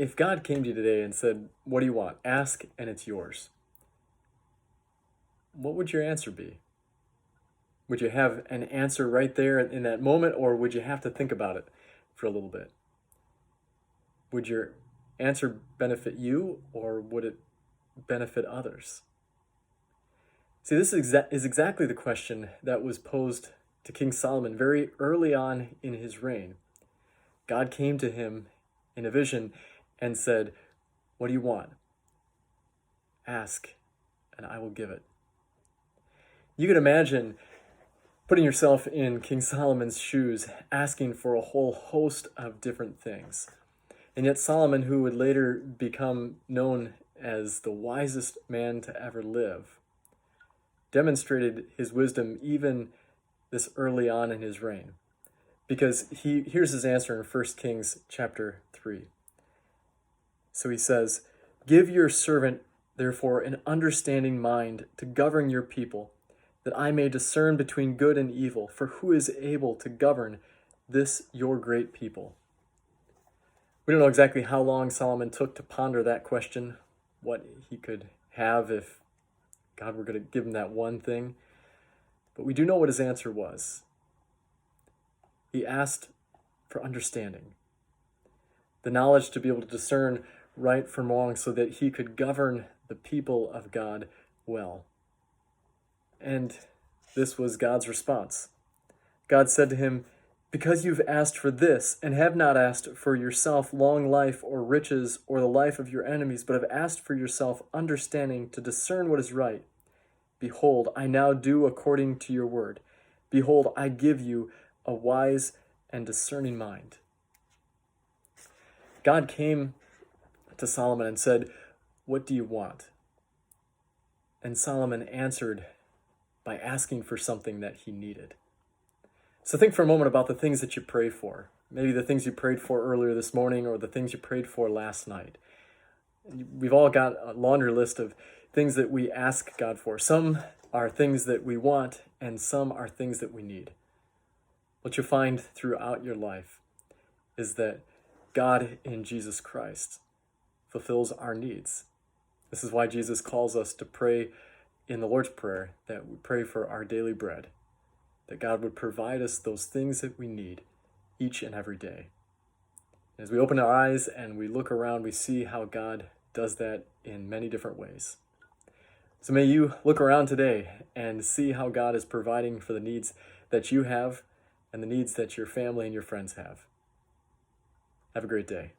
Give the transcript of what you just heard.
If God came to you today and said, "What do you want? Ask and it's yours," what would your answer be? Would you have an answer right there in that moment, or would you have to think about it for a little bit? Would your answer benefit you, or would it benefit others? See, this is exactly the question that was posed to King Solomon very early on in his reign. God came to him in a vision and said, "What do you want? Ask, and I will give it." You can imagine putting yourself in King Solomon's shoes, asking for a whole host of different things. And yet Solomon, who would later become known as the wisest man to ever live, demonstrated his wisdom even this early on in his reign. Because here's his answer in 1 Kings chapter 3. So he says, "Give your servant, therefore, an understanding mind to govern your people, that I may discern between good and evil, for who is able to govern this your great people?" We don't know exactly how long Solomon took to ponder that question, what he could have if God were going to give him that one thing. But we do know what his answer was. He asked for understanding, the knowledge to be able to discern right from wrong so that he could govern the people of God well. And this was God's response. God said to him, "Because you've asked for this, and have not asked for yourself long life or riches or the life of your enemies, but have asked for yourself understanding to discern what is right, behold, I now do according to your word. Behold, I give you a wise and discerning mind." God came to Solomon and said, "What do you want?" And Solomon answered by asking for something that he needed. So think for a moment about the things that you pray for. Maybe the things you prayed for earlier this morning, or the things you prayed for last night. We've all got a laundry list of things that we ask God for. Some are things that we want, and some are things that we need. What you'll find throughout your life is that God in Jesus Christ fulfills our needs. This is why Jesus calls us to pray in the Lord's Prayer, that we pray for our daily bread, that God would provide us those things that we need each and every day. As we open our eyes and we look around, we see how God does that in many different ways. So may you look around today and see how God is providing for the needs that you have and the needs that your family and your friends have. Have a great day.